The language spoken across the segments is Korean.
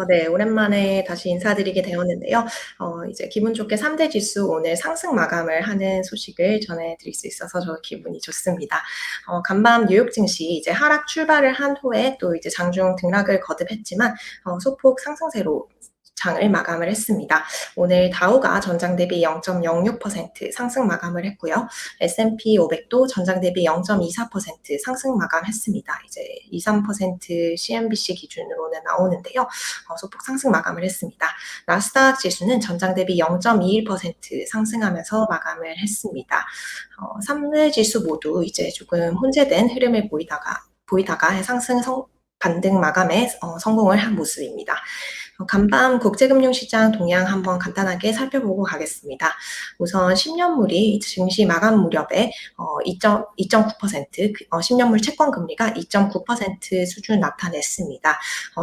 네. 오랜만에 다시 인사드리게 되었는데요. 이제 기분 좋게 3대 지수 오늘 상승 마감을 하는 소식을 전해드릴 수 있어서 저 기분이 좋습니다. 간밤 뉴욕 증시 이제 하락 출발을 한 후에 또 이제 장중 등락을 거듭했지만 소폭 상승세로 장을 마감을 했습니다. 오늘 다우가 전장 대비 0.06% 상승 마감을 했고요. S&P 500도 전장 대비 0.24% 상승 마감했습니다. 이제 2~3% CNBC 기준으로는 나오는데요. 소폭 상승 마감을 했습니다. 나스닥 지수는 전장 대비 0.21% 상승하면서 마감을 했습니다. 3대 지수 모두 이제 조금 혼재된 흐름을 보이다가 상승 반등 마감에 성공을 한 모습입니다. 간밤 국제금융시장 동향 한번 간단하게 살펴보고 가겠습니다. 우선 10년물이 증시 마감 무렵에 2.9%, 10년물 채권 금리가 2.9% 수준 나타냈습니다.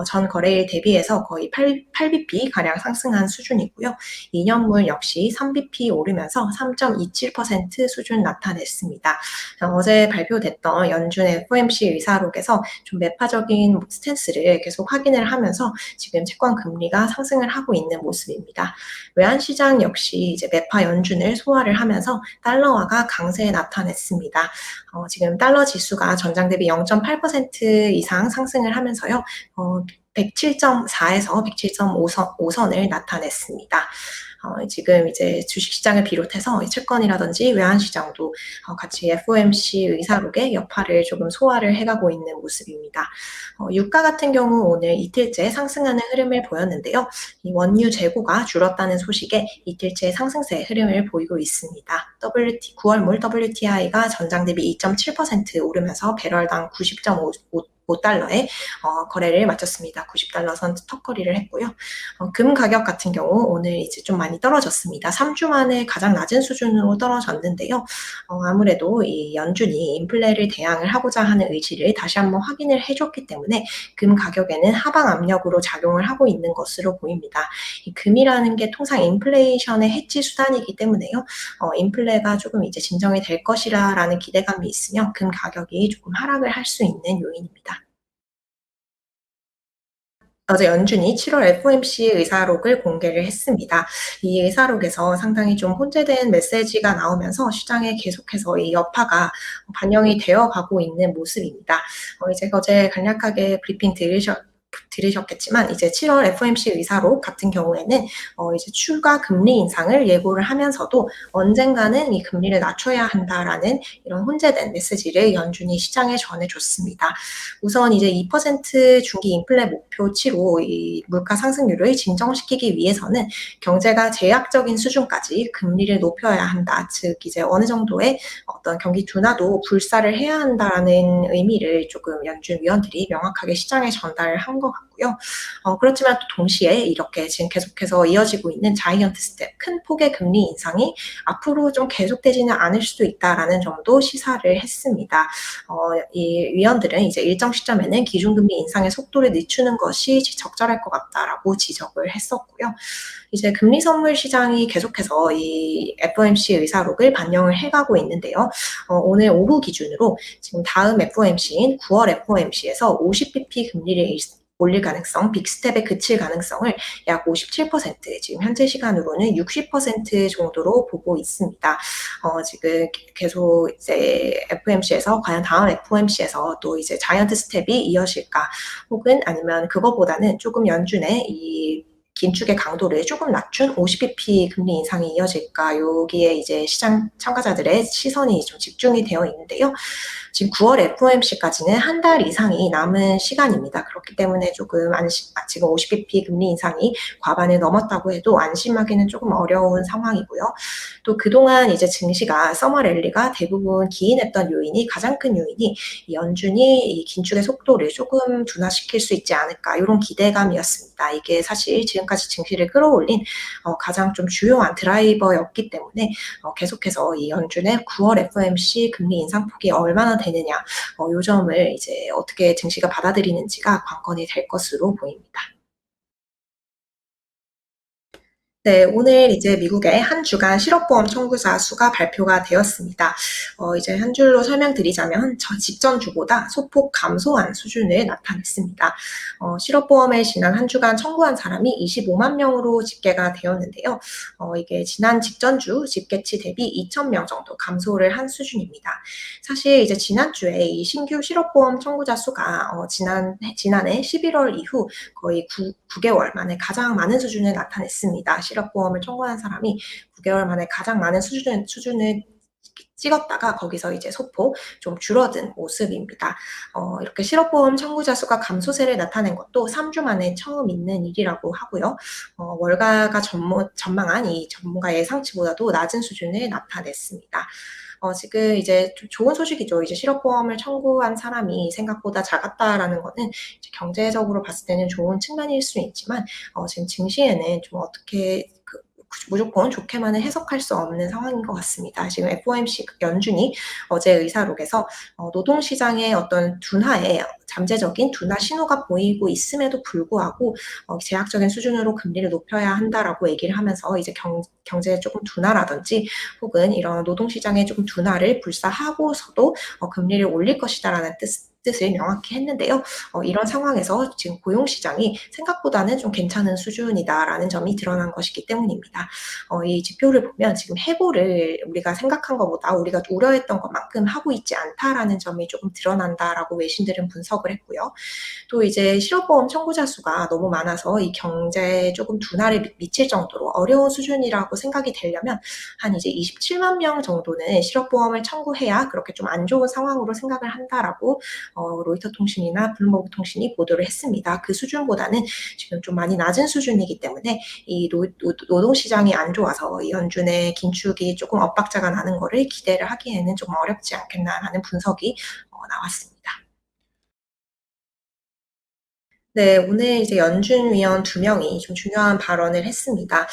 전 거래일 대비해서 거의 8bp 가량 상승한 수준이고요. 2년물 역시 3bp 오르면서 3.27% 수준 나타냈습니다. 어제 발표됐던 연준 FOMC 의사록에서 좀 매파적인 스탠스를 계속 확인을 하면서 지금 채권 금리가 상승을 하고 있는 모습입니다. 외환시장 역시 이제 매파 연준을 소화를 하면서 달러화가 강세 나타냈습니다. 지금 달러 지수가 전장 대비 0.8% 이상 상승을 하면서요. 107.4에서 107.5선을 나타냈습니다. 지금 이제 주식시장을 비롯해서 채권이라든지 외환시장도 같이 FOMC 의사록의 여파를 조금 소화를 해가고 있는 모습입니다. 유가 같은 경우 오늘 이틀째 상승하는 흐름을 보였는데요. 이 원유 재고가 줄었다는 소식에 이틀째 상승세 흐름을 보이고 있습니다. 9월물 WTI가 전장 대비 2.7% 오르면서 배럴당 90.5달러에 거래를 마쳤습니다. 90달러 선 턱걸이를 했고요. 금 가격 같은 경우 오늘 이제 좀 많이 떨어졌습니다. 3주 만에 가장 낮은 수준으로 떨어졌는데요. 아무래도 이 연준이 인플레를 대항을 하고자 하는 의지를 다시 한번 확인을 해줬기 때문에 금 가격에는 하방 압력으로 작용을 하고 있는 것으로 보입니다. 이 금이라는 게 통상 인플레이션의 해지 수단이기 때문에요. 인플레가 조금 이제 진정이 될 것이라는 기대감이 있으며 금 가격이 조금 하락을 할 수 있는 요인입니다. 어제 연준이 7월 FOMC 의사록을 공개를 했습니다. 이 의사록에서 상당히 좀 혼재된 메시지가 나오면서 시장에 계속해서 이 여파가 반영이 되어 가고 있는 모습입니다. 이제 어제 간략하게 브리핑 들으셨겠지만 이제 7월 FOMC 의사록 같은 경우에는 이제 추가 금리 인상을 예고를 하면서도 언젠가는 이 금리를 낮춰야 한다라는 이런 혼재된 메시지를 연준이 시장에 전해줬습니다. 우선 이제 2% 중기 인플레 목표치로 이 물가 상승률을 진정시키기 위해서는 경제가 제약적인 수준까지 금리를 높여야 한다. 즉 이제 어느 정도의 어떤 경기 둔화도 불사를 해야 한다라는 의미를 조금 연준 위원들이 명확하게 시장에 전달을 한 것 같고요. 그렇지만 또 동시에 이렇게 지금 계속해서 이어지고 있는 자이언트 스텝, 큰 폭의 금리 인상이 앞으로 좀 계속되지는 않을 수도 있다라는 점도 시사를 했습니다. 이 위원들은 이제 일정 시점에는 기준금리 인상의 속도를 늦추는 것이 적절할 것 같다라고 지적을 했었고요. 이제 금리 선물 시장이 계속해서 이 FOMC 의사록을 반영을 해가고 있는데요. 오늘 오후 기준으로 지금 다음 FOMC인 9월 FOMC에서 50bp 금리를 올릴 가능성, 빅스텝에 그칠 가능성을 약 57%, 지금 현재 시간으로는 60% 정도로 보고 있습니다. 지금 계속 이제 FOMC에서 과연 다음 FOMC에서 또 이제 자이언트 스텝이 이어질까, 혹은 아니면 그거보다는 조금 연준의 이 긴축의 강도를 조금 낮춘 50bp 금리 인상이 이어질까, 여기에 이제 시장 참가자들의 시선이 좀 집중이 되어 있는데요. 지금 9월 FOMC까지는 한 달 이상이 남은 시간입니다. 그렇기 때문에 조금 지금 50bp 금리 인상이 과반을 넘었다고 해도 안심하기는 조금 어려운 상황이고요. 또 그동안 이제 증시가 서머 랠리가 대부분 기인했던 요인이, 가장 큰 요인이 연준이 이 긴축의 속도를 조금 둔화시킬 수 있지 않을까, 이런 기대감이었습니다. 이게 사실 지금까지 증시를 끌어올린 가장 좀 주요한 드라이버였기 때문에 계속해서 이 연준의 9월 FOMC 금리 인상폭이 얼마나 되느냐, 요 점을 이제 어떻게 증시가 받아들이는지가 관건이 될 것으로 보입니다. 네, 오늘 이제 미국의 한 주간 실업보험 청구자 수가 발표가 되었습니다. 이제 한 줄로 설명드리자면 직전 주보다 소폭 감소한 수준을 나타냈습니다. 실업보험을 지난 한 주간 청구한 사람이 25만 명으로 집계가 되었는데요. 이게 지난 직전 주 집계치 대비 2천 명 정도 감소를 한 수준입니다. 사실 이제 지난주에 이 신규 실업보험 청구자 수가 지난해 11월 이후 거의 9개월 만에 가장 많은 수준을 나타냈습니다. 실업보험을 청구한 사람이 9개월 만에 가장 많은 수준을 찍었다가 거기서 이제 소폭 좀 줄어든 모습입니다. 이렇게 실업보험 청구자 수가 감소세를 나타낸 것도 3주 만에 처음 있는 일이라고 하고요. 월가가 전망한 이 전문가 예상치보다도 낮은 수준을 나타냈습니다. 지금 이제 좀 좋은 소식이죠. 이제 실업보험을 청구한 사람이 생각보다 작았다라는 거는 이제 경제적으로 봤을 때는 좋은 측면일 수 있지만 지금 증시에는 좀 어떻게 무조건 좋게만은 해석할 수 없는 상황인 것 같습니다. 지금 FOMC 연준이 어제 의사록에서 노동시장의 어떤 둔화에 잠재적인 둔화 신호가 보이고 있음에도 불구하고 제약적인 수준으로 금리를 높여야 한다라고 얘기를 하면서 이제 경제의 조금 둔화라든지 혹은 이런 노동시장의 조금 둔화를 불사하고서도 금리를 올릴 것이다라는 뜻을 명확히 했는데요. 이런 상황에서 지금 고용 시장이 생각보다는 좀 괜찮은 수준이다라는 점이 드러난 것이기 때문입니다. 이 지표를 보면 지금 해고를 우리가 생각한 것보다 우리가 우려했던 것만큼 하고 있지 않다라는 점이 조금 드러난다라고 외신들은 분석을 했고요. 또 이제 실업보험 청구자 수가 너무 많아서 이 경제에 조금 둔화를 미칠 정도로 어려운 수준이라고 생각이 되려면 한 이제 27만 명 정도는 실업보험을 청구해야 그렇게 좀 안 좋은 상황으로 생각을 한다라고 로이터 통신이나 블룸버그 통신이 보도를 했습니다. 그 수준보다는 지금 좀 많이 낮은 수준이기 때문에 이 노동시장이 안 좋아서 이 연준의 긴축이 조금 엇박자가 나는 거를 기대를 하기에는 좀 어렵지 않겠나라는 분석이 나왔습니다. 네, 오늘 이제 연준 위원 두 명이 좀 중요한 발언을 했습니다.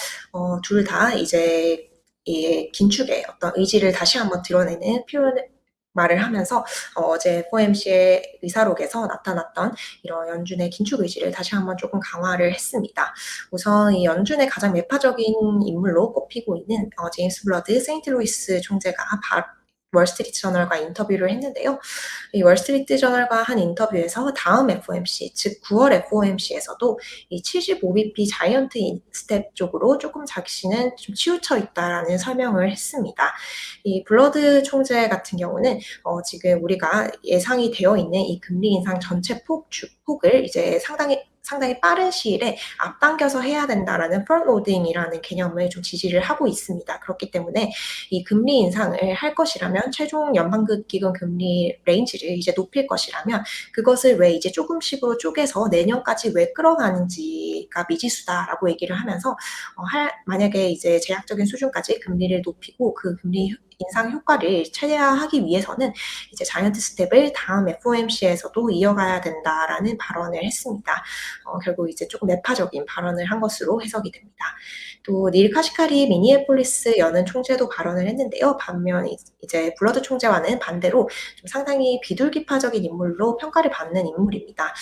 둘 다 이제 이 긴축의 어떤 의지를 다시 한번 드러내는 말을 하면서 어제 FOMC의 의사록에서 나타났던 이런 연준의 긴축 의지를 다시 한번 조금 강화를 했습니다. 우선 이 연준의 가장 매파적인 인물로 꼽히고 있는 제임스 블러드 세인트루이스 총재가 월스트리트 저널과 인터뷰를 했는데요. 이 월스트리트 저널과 한 인터뷰에서 다음 FOMC, 즉 9월 FOMC에서도 이 75bp 자이언트 스텝 쪽으로 조금 자신은 좀 치우쳐 있다라는 설명을 했습니다. 이 블러드 총재 같은 경우는 지금 우리가 예상이 되어 있는 이 금리 인상 전체 폭을 이제 상당히 빠른 시일에 앞당겨서 해야 된다라는 프론로딩이라는 개념을 좀 지지를 하고 있습니다. 그렇기 때문에 이 금리 인상을 할 것이라면 최종 연방기금 금리 레인지를 이제 높일 것이라면 그것을 왜 이제 조금씩으로 쪼개서 내년까지 왜 끌어가는지가 미지수다라고 얘기를 하면서 만약에 이제 제약적인 수준까지 금리를 높이고 그 금리 인상 효과를 최대화하기 위해서는 이제 자이언트 스텝을 다음 FOMC에서도 이어가야 된다라는 발언을 했습니다. 결국 이제 조금 매파적인 발언을 한 것으로 해석이 됩니다. 또 닐 카시카리 미니애폴리스 연은 총재도 발언을 했는데요. 반면 이제 블러드 총재와는 반대로 좀 상당히 비둘기파적인 인물로 평가를 받는 인물입니다.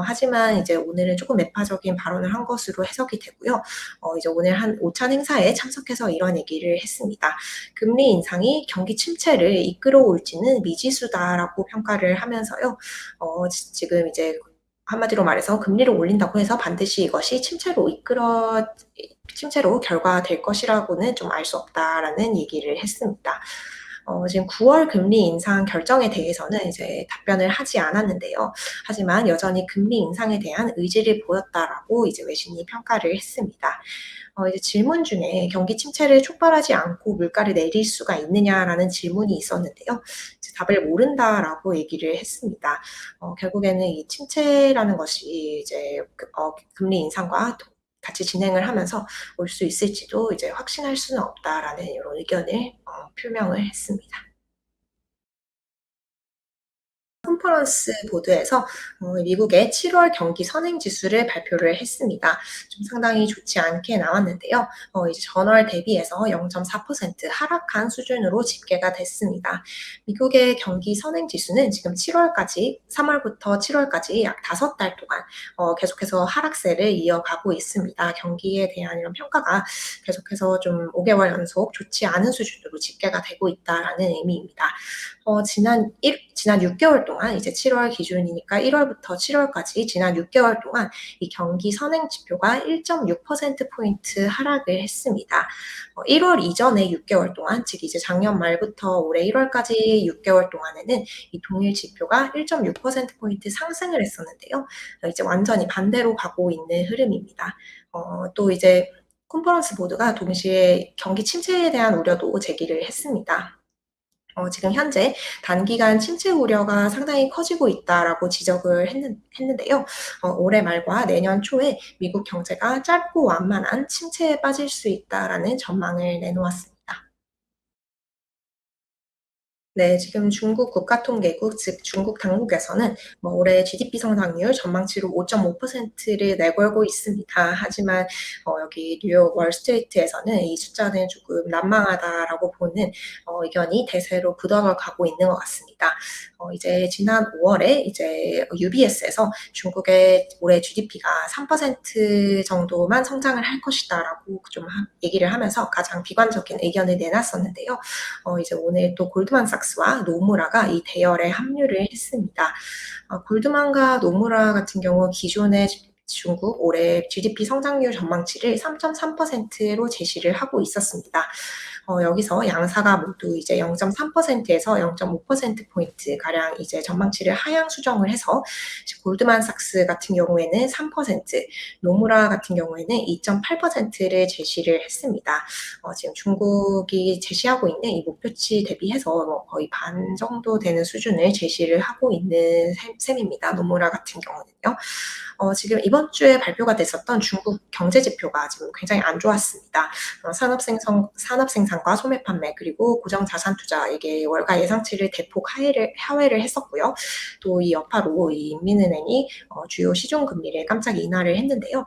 하지만 이제 오늘은 조금 매파적인 발언을 한 것으로 해석이 되고요. 이제 오늘 한 오찬 행사에 참석해서 이런 얘기를 했습니다. 금리 인상이 경기 침체를 이끌어올지는 미지수다라고 평가를 하면서요. 지금 이제 한마디로 말해서 금리를 올린다고 해서 반드시 이것이 침체로 결과될 것이라고는 좀 알 수 없다라는 얘기를 했습니다. 지금 9월 금리 인상 결정에 대해서는 이제 답변을 하지 않았는데요. 하지만 여전히 금리 인상에 대한 의지를 보였다라고 이제 외신이 평가를 했습니다. 이제 질문 중에 경기 침체를 촉발하지 않고 물가를 내릴 수가 있느냐라는 질문이 있었는데요. 이제 답을 모른다라고 얘기를 했습니다. 결국에는 이 침체라는 것이 이제 금리 인상과 같이 진행을 하면서 올 수 있을지도 이제 확신할 수는 없다라는 이런 의견을 표명을 했습니다. 컨퍼런스 보드에서 미국의 7월 경기 선행 지수를 발표를 했습니다. 좀 상당히 좋지 않게 나왔는데요. 이제 전월 대비해서 0.4% 하락한 수준으로 집계가 됐습니다. 미국의 경기 선행 지수는 지금 7월까지 3월부터 7월까지 약 5달 동안 계속해서 하락세를 이어가고 있습니다. 경기에 대한 이런 평가가 계속해서 좀 5개월 연속 좋지 않은 수준으로 집계가 되고 있다라는 의미입니다. 지난 6개월 동안 이제 7월 기준이니까 1월부터 7월까지 지난 6개월 동안 이 경기 선행 지표가 1.6%포인트 하락을 했습니다. 1월 이전의 6개월 동안, 즉 이제 작년 말부터 올해 1월까지 6개월 동안에는 이 동일 지표가 1.6%포인트 상승을 했었는데요. 이제 완전히 반대로 가고 있는 흐름입니다. 또 이제 컨퍼런스 보드가 동시에 경기 침체에 대한 우려도 제기를 했습니다. 지금 현재 단기간 침체 우려가 상당히 커지고 있다라고 지적을 했는데요. 올해 말과 내년 초에 미국 경제가 짧고 완만한 침체에 빠질 수 있다라는 전망을 내놓았습니다. 네, 지금 중국 국가통계국, 즉 중국 당국에서는 올해 GDP 성장률 전망치로 5.5%를 내걸고 있습니다. 하지만 여기 뉴욕 월스트리트에서는 이 숫자는 조금 난망하다라고 보는 의견이 대세로 굳어가고 있는 것 같습니다. 이제 지난 5월에 이제 UBS에서 중국의 올해 GDP가 3% 정도만 성장을 할 것이다라고 좀 얘기를 하면서 가장 비관적인 의견을 내놨었는데요. 이제 오늘 또 골드만삭스와 노무라가 이 대열에 합류를 했습니다. 골드만과 노무라 같은 경우 기존의 중국 올해 GDP 성장률 전망치를 3.3%로 제시를 하고 있었습니다. 여기서 양사가 모두 이제 0.3%에서 0.5%포인트 가량 이제 전망치를 하향 수정을 해서 골드만삭스 같은 경우에는 3%, 노무라 같은 경우에는 2.8%를 제시를 했습니다. 지금 중국이 제시하고 있는 이 목표치 대비해서 거의 반 정도 되는 수준을 제시를 하고 있는 셈입니다. 노무라 같은 경우는요. 지금 이번 주에 발표가 됐었던 중국 경제 지표가 지금 굉장히 안 좋았습니다. 산업 생산과 소매 판매 그리고 고정 자산 투자 이게 월가 예상치를 대폭 하회를 했었고요. 또 이 여파로 이 인민은행이 주요 시중 금리를 깜짝 인하를 했는데요.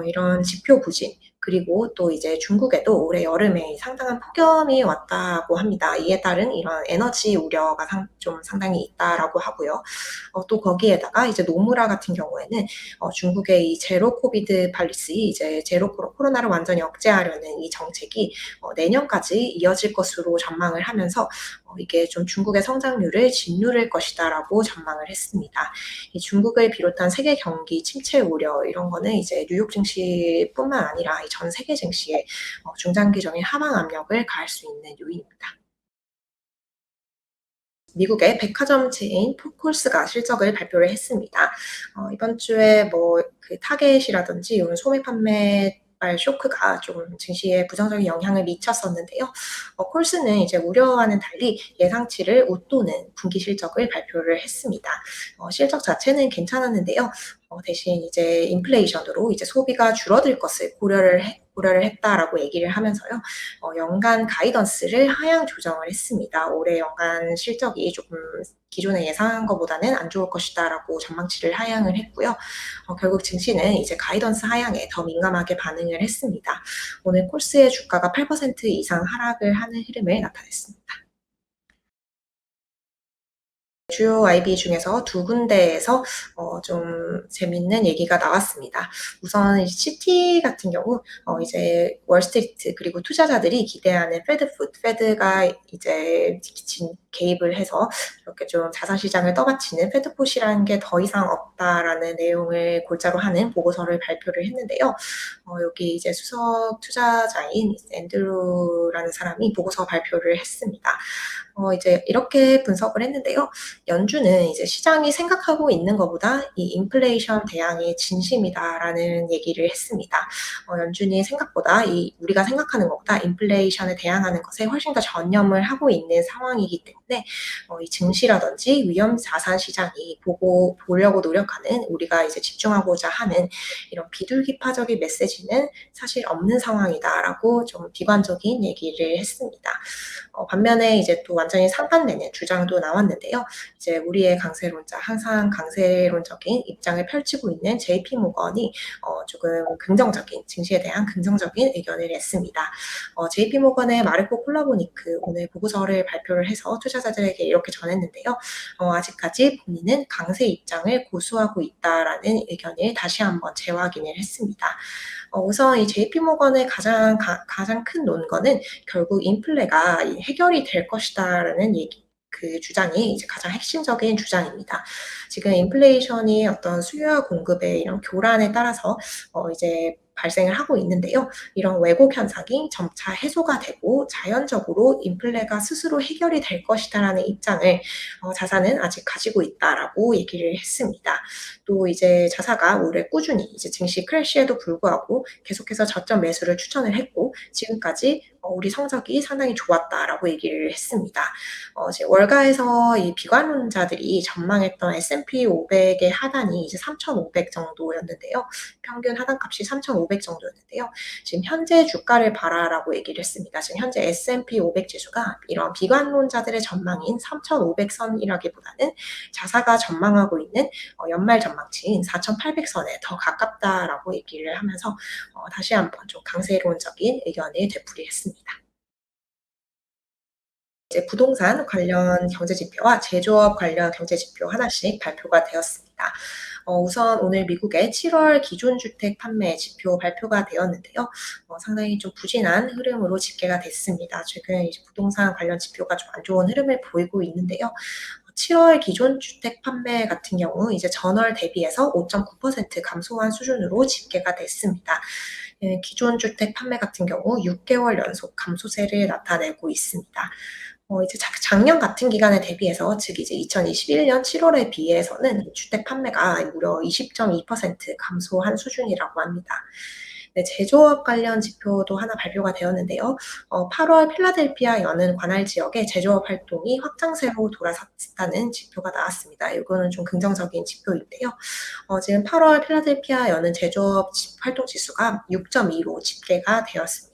이런 지표 부진 그리고 또 이제 중국에도 올해 여름에 상당한 폭염이 왔다고 합니다. 이에 따른 이런 에너지 우려가 좀 상당히 있다라고 하고요. 또 거기에다가 이제 노무라 같은 경우에는 중국의 이 제로 코비드 팔리시, 이제 제로 코로나를 완전히 억제하려는 이 정책이 내년까지 이어질 것으로 전망을 하면서 이게 좀 중국의 성장률을 짓누를 것이다라고 전망을 했습니다. 이 중국을 비롯한 세계 경기 침체 우려 이런 거는 이제 뉴욕 증시뿐만 아니라 전 세계 증시에 중장기적인 하방 압력을 가할 수 있는 요인입니다. 미국의 백화점 체인 콜스가 실적을 발표를 했습니다. 이번 주에 그 타겟이라든지 이런 소매 판매발 쇼크가 좀 증시에 부정적인 영향을 미쳤었는데요. 콜스는 이제 우려와는 달리 예상치를 웃도는 분기 실적을 발표를 했습니다. 실적 자체는 괜찮았는데요. 대신 이제 인플레이션으로 이제 소비가 줄어들 것을 고려를 했다라고 얘기를 하면서요. 연간 가이던스를 하향 조정을 했습니다. 올해 연간 실적이 조금 기존에 예상한 것보다는 안 좋을 것이다라고 전망치를 하향을 했고요. 결국 증시는 이제 가이던스 하향에 더 민감하게 반응을 했습니다. 오늘 콜스의 주가가 8% 이상 하락을 하는 흐름을 나타냈습니다. 주요 IB 중에서 두 군데에서 좀 재밌는 얘기가 나왔습니다. 우선 시티 같은 경우 이제 월스트리트 그리고 투자자들이 기대하는 페드가 이제 개입을 해서 이렇게 좀 자산 시장을 떠받치는 페드풋이라는 게 더 이상 없다라는 내용을 골자로 하는 보고서를 발표를 했는데요. 여기 이제 수석 투자자인 앤드루라는 사람이 보고서 발표를 했습니다. 이제 이렇게 분석을 했는데요. 연준은 이제 시장이 생각하고 있는 것보다 이 인플레이션 대응이 진심이다라는 얘기를 했습니다. 연준이 생각보다 우리가 생각하는 것보다 인플레이션에 대항하는 것에 훨씬 더 전념을 하고 있는 상황이기 때문에 있는데 이 증시라든지 위험 자산 시장이 보려고 노력하는 우리가 이제 집중하고자 하는 이런 비둘기파적인 메시지는 사실 없는 상황이다라고 좀 비관적인 얘기를 했습니다. 반면에 이제 또 완전히 상반되는 주장도 나왔는데요. 이제 우리의 강세론자, 항상 강세론적인 입장을 펼치고 있는 JP 모건이 조금 긍정적인, 증시에 대한 긍정적인 의견을 냈습니다. JP 모건의 마르코 콜라보니크 오늘 보고서를 발표를 해서 투자자들에게 이렇게 전했는데요. 아직까지 본인은 강세 입장을 고수하고 있다라는 의견을 다시 한번 재확인을 했습니다. 우선 이 JP 모건의 가장 큰 논거는 결국 인플레가 해결이 될 것이다라는 얘기, 그 주장이 이제 가장 핵심적인 주장입니다. 지금 인플레이션이 어떤 수요와 공급의 이런 교란에 따라서 이제 발생을 하고 있는데요. 이런 왜곡 현상이 점차 해소가 되고 자연적으로 인플레가 스스로 해결이 될 것이다라는 입장을 자사는 아직 가지고 있다라고 얘기를 했습니다. 또 이제 자사가 올해 꾸준히 이제 증시 크래시에도 불구하고 계속해서 저점 매수를 추천을 했고 지금까지 우리 성적이 상당히 좋았다라고 얘기를 했습니다. 이제 월가에서 이 비관론자들이 전망했던 S&P 500의 하단이 이제 3,500 정도였는데요. 평균 하단값이 3,500 정도였는데요. 지금 현재 주가를 봐라라고 얘기를 했습니다. 지금 현재 S&P 500 지수가 이런 비관론자들의 전망인 3,500선이라기보다는 자사가 전망하고 있는 연말 전망치인 4,800선에 더 가깝다라고 얘기를 하면서 다시 한번 좀 강세론적인 의견을 되풀이했습니다. 이제 부동산 관련 경제 지표와 제조업 관련 경제 지표 하나씩 발표가 되었습니다. 우선 오늘 미국의 7월 기존 주택 판매 지표 발표가 되었는데요. 상당히 좀 부진한 흐름으로 집계가 됐습니다. 최근 이제 부동산 관련 지표가 좀 안 좋은 흐름을 보이고 있는데요. 7월 기존 주택 판매 같은 경우 이제 전월 대비해서 5.9% 감소한 수준으로 집계가 됐습니다. 예, 기존 주택 판매 같은 경우 6개월 연속 감소세를 나타내고 있습니다. 이제 작년 같은 기간에 대비해서 즉 이제 2021년 7월에 비해서는 주택 판매가 무려 20.2% 감소한 수준이라고 합니다. 네, 제조업 관련 지표도 하나 발표가 되었는데요. 8월 필라델피아 여는 관할 지역의 제조업 활동이 확장세로 돌아섰다는 지표가 나왔습니다. 이거는 좀 긍정적인 지표인데요. 지금 8월 필라델피아 여는 제조업 활동 지수가 6.2로 집계가 되었습니다.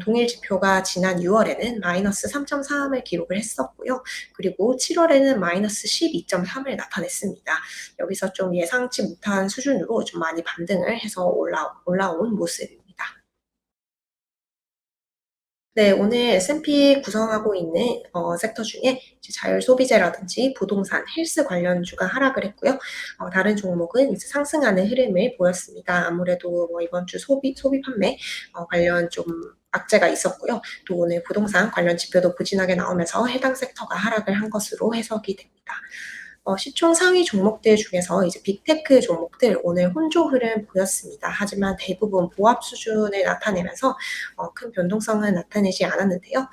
동일 지표가 지난 6월에는 마이너스 3.3을 기록을 했었고요. 그리고 7월에는 마이너스 12.3을 나타냈습니다. 여기서 좀 예상치 못한 수준으로 좀 많이 반등을 해서 올라온 모습입니다. 네, 오늘 S&P 구성하고 있는 섹터 중에 이제 자율소비재라든지 부동산, 헬스 관련주가 하락을 했고요. 다른 종목은 이제 상승하는 흐름을 보였습니다. 아무래도 뭐 이번 주 소비 판매 관련 좀 악재가 있었고요. 또 오늘 부동산 관련 지표도 부진하게 나오면서 해당 섹터가 하락을 한 것으로 해석이 됩니다. 시총 상위 종목들 중에서 이제 빅테크 종목들 오늘 혼조 흐름 보였습니다. 하지만 대부분 보합 수준을 나타내면서 큰 변동성은 나타내지 않았는데요.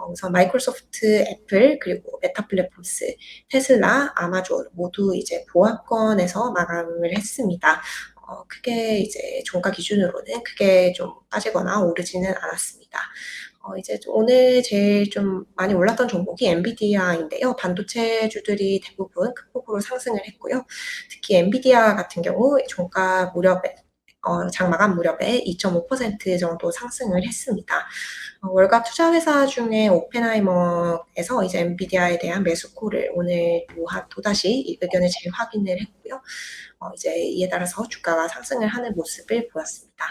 우선 마이크로소프트, 애플, 그리고 메타 플랫폼스, 테슬라, 아마존 모두 이제 보합권에서 마감을 했습니다. 크게 이제 종가 기준으로는 크게 좀 빠지거나 오르지는 않았습니다. 이제 오늘 제일 좀 많이 올랐던 종목이 엔비디아인데요. 반도체주들이 대부분 큰 폭으로 상승을 했고요. 특히 엔비디아 같은 경우 종가 무렵에 장 마감 무렵에 2.5% 정도 상승을 했습니다. 월가 투자 회사 중에 오펜하이머에서 이제 엔비디아에 대한 매수콜을 오늘 또다시 이 의견을 재확인을 했고요. 이제 이에 따라서 주가가 상승을 하는 모습을 보였습니다.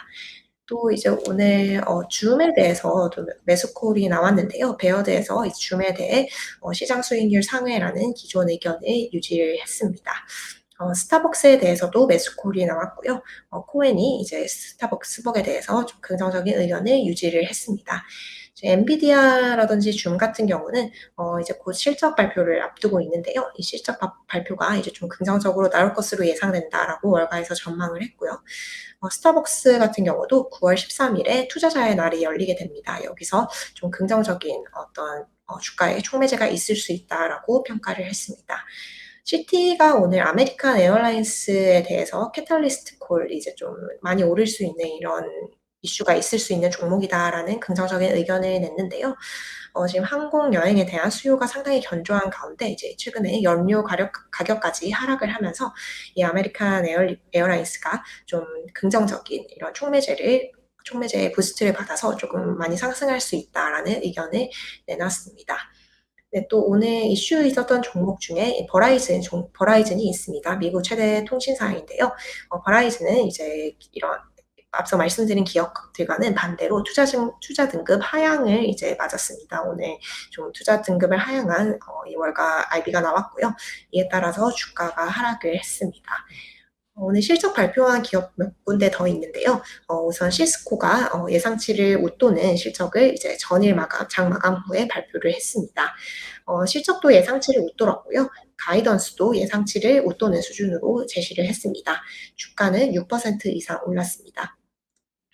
또 이제 오늘 줌에 대해서 또 매수콜이 나왔는데요. 베어드에서 이 줌에 대해 시장 수익률 상회라는 기존 의견을 유지를 했습니다. 스타벅스에 대해서도 매수콜이 나왔고요. 코엔이 이제 스타벅스벅에 대해서 좀 긍정적인 의견을 유지를 했습니다. 엔비디아라든지 줌 같은 경우는 이제 곧 실적 발표를 앞두고 있는데요. 이 실적 발표가 이제 좀 긍정적으로 나올 것으로 예상된다라고 월가에서 전망을 했고요. 스타벅스 같은 경우도 9월 13일에 투자자의 날이 열리게 됩니다. 여기서 좀 긍정적인 어떤 주가에 촉매제가 있을 수 있다라고 평가를 했습니다. CT가 오늘 아메리칸 에어라인스에 대해서 캐탈리스트 콜 이제 좀 많이 오를 수 있는 이런 이슈가 있을 수 있는 종목이다라는 긍정적인 의견을 냈는데요. 지금 항공 여행에 대한 수요가 상당히 견조한 가운데 이제 최근에 연료 가격까지 하락을 하면서 이 아메리칸 에어라인스가 좀 긍정적인 이런 촉매제의 부스트를 받아서 조금 많이 상승할 수 있다라는 의견을 내놨습니다. 네, 또 오늘 이슈 있었던 종목 중에 버라이즌이 있습니다. 미국 최대 통신사인데요. 버라이즌은 이제 이런 앞서 말씀드린 기업들과는 반대로 투자 등급 하향을 이제 맞았습니다. 오늘 좀 투자 등급을 하향한 이 월가 IB가 나왔고요. 이에 따라서 주가가 하락을 했습니다. 오늘 실적 발표한 기업 몇 군데 더 있는데요. 우선 시스코가 예상치를 웃도는 실적을 이제 장 마감 후에 발표를 했습니다. 실적도 예상치를 웃돌았고요. 가이던스도 예상치를 웃도는 수준으로 제시를 했습니다. 주가는 6% 이상 올랐습니다.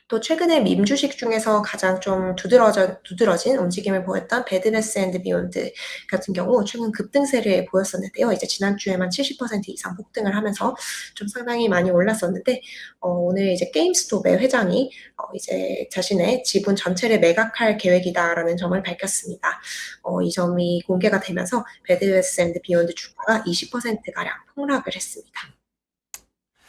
또 최근에 밈 주식 중에서 가장 좀 두드러진 움직임을 보였던 배드메스 앤드 비욘드 같은 경우 최근 급등세를 보였었는데요. 이제 지난주에만 70% 이상 폭등을 하면서 좀 상당히 많이 올랐었는데, 오늘 이제 게임스톱의 회장이 이제 자신의 지분 전체를 매각할 계획이다라는 점을 밝혔습니다. 이 점이 공개가 되면서 배드메스 앤드 비욘드 주가가 20%가량 폭락을 했습니다.